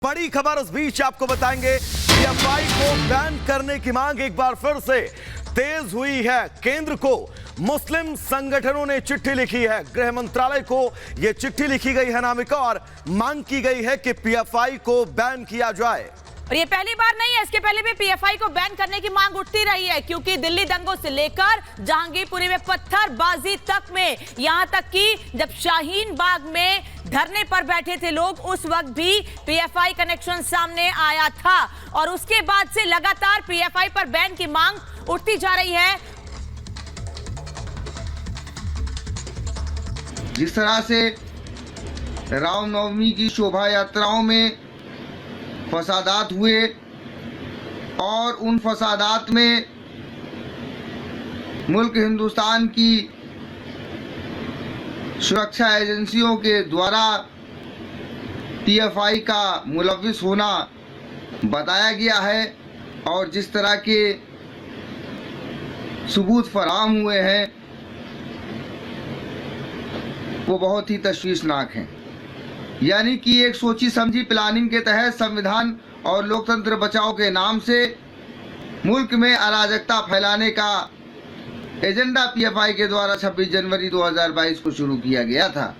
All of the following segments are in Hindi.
बड़ी खबर इस बीच आपको बताएंगे, पीएफआई को बैन करने की मांग एक बार फिर से तेज हुई है। केंद्र को मुस्लिम संगठनों ने चिट्ठी लिखी है, गृह मंत्रालय को यह चिट्ठी लिखी गई है नामिका, और मांग की गई है कि पीएफआई को बैन किया जाए। और ये पहली बार नहीं है, इसके पहले भी पीएफआई को बैन करने की मांग उठती रही है, क्योंकि दिल्ली दंगों से लेकर जहांगीरपुरी में पत्थरबाजी तक में, यहां तक कि जब शाहीन बाग में धरने पर बैठे थे लोग, उस वक्त भी पीएफआई कनेक्शन सामने आया था। और उसके बाद से लगातार पीएफआई पर बैन की मांग उठती जा रही है। जिस तरह से रामनवमी की शोभा यात्राओं में फसादात हुए और उन फसादात में मुल्क हिंदुस्तान की सुरक्षा एजेंसियों के द्वारा पीएफआई का मुलव्विस होना बताया गया है, और जिस तरह के सबूत फराहम हुए हैं वो बहुत ही तशवीशनाक हैं। यानी कि एक सोची समझी प्लानिंग के तहत संविधान और लोकतंत्र बचाओ के नाम से मुल्क में अराजकता फैलाने का एजेंडा पीएफआई के द्वारा 26 जनवरी 2022 को शुरू किया गया था।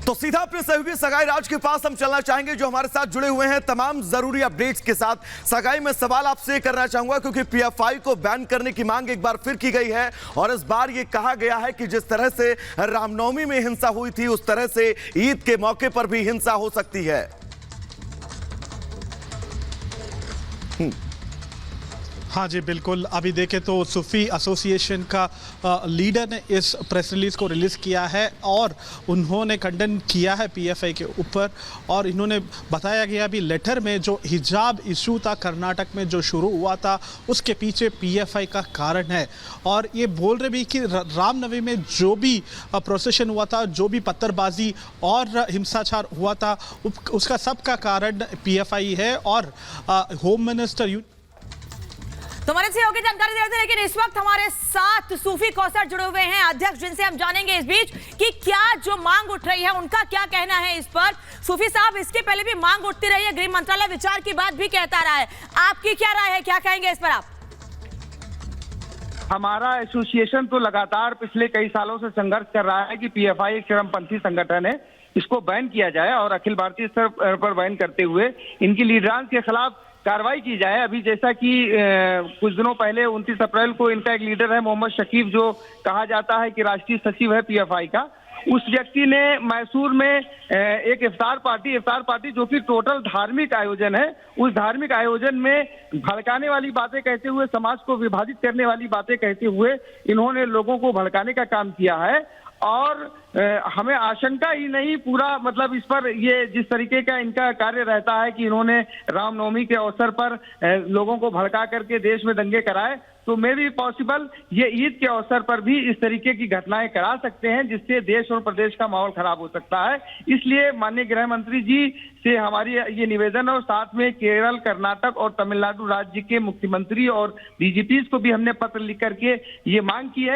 तो सीधा अपने सहयोगी सगाई राज के पास हम चलना चाहेंगे, जो हमारे साथ जुड़े हुए हैं तमाम जरूरी अपडेट्स के साथ। सगाई में सवाल आपसे करना चाहूंगा, क्योंकि पीएफआई को बैन करने की मांग एक बार फिर की गई है, और इस बार यह कहा गया है कि जिस तरह से रामनवमी में हिंसा हुई थी, उस तरह से ईद के मौके पर भी हिंसा हो सकती है। हाँ जी बिल्कुल। अभी देखें तो सूफी एसोसिएशन का लीडर ने इस प्रेस रिलीज को रिलीज़ किया है, और उन्होंने खंडन किया है पीएफआई के ऊपर, और इन्होंने बताया गया अभी लेटर में जो हिजाब इशू था कर्नाटक में जो शुरू हुआ था, उसके पीछे पीएफआई का कारण है। और ये बोल रहे भी कि रामनवमी में जो भी प्रोसेशन हुआ था, जो भी पत्थरबाजी और हिंसाचार हुआ था, उसका सबका कारण पीएफआई है। और होम मिनिस्टर तो हमारे से होगी जानकारी दे रहे थे, लेकिन इस वक्त हमारे साथ सूफी कौसर जुड़े हुए हैं अध्यक्ष, जिनसे हम जानेंगे इस बीच कि क्या जो मांग उठ रही है उनका क्या कहना है इस पर। सूफी साहब, इसके पहले भी मांग उठती रही है, गृह मंत्रालय विचार की बात भी कहता रहा है, आपकी क्या राय है, क्या कहेंगे इस पर आप? हमारा एसोसिएशन तो लगातार पिछले कई सालों से संघर्ष कर रहा है कि पीएफआई एक चरमपंथी संगठन है, इसको बैन किया जाए और अखिल भारतीय स्तर पर बैन करते हुए इनकी लीडरांस के खिलाफ कार्रवाई की जाए। अभी जैसा कि कुछ दिनों पहले 29 अप्रैल को इनका एक लीडर है मोहम्मद शकीब, जो कहा जाता है कि राष्ट्रीय सचिव है पीएफआई का, उस व्यक्ति ने मैसूर में एक इफ्तार पार्टी जो कि टोटल धार्मिक आयोजन है, उस धार्मिक आयोजन में भड़काने वाली बातें कहते हुए, समाज को विभाजित करने वाली बातें कहते हुए इन्होंने लोगों को भड़काने का काम किया है। और हमें आशंका ही नहीं, पूरा मतलब इस पर ये जिस तरीके का इनका कार्य रहता है कि इन्होंने रामनवमी के अवसर पर लोगों को भड़का करके देश में दंगे कराए, तो मे भी पॉसिबल ये ईद के अवसर पर भी इस तरीके की घटनाएं करा सकते हैं, जिससे देश और प्रदेश का माहौल खराब हो सकता है। इसलिए माननीय गृह मंत्री जी से हमारी ये निवेदन है, और साथ में केरल, कर्नाटक और तमिलनाडु राज्य के मुख्यमंत्री और डीजीपी को भी हमने पत्र लिख करके ये मांग की है।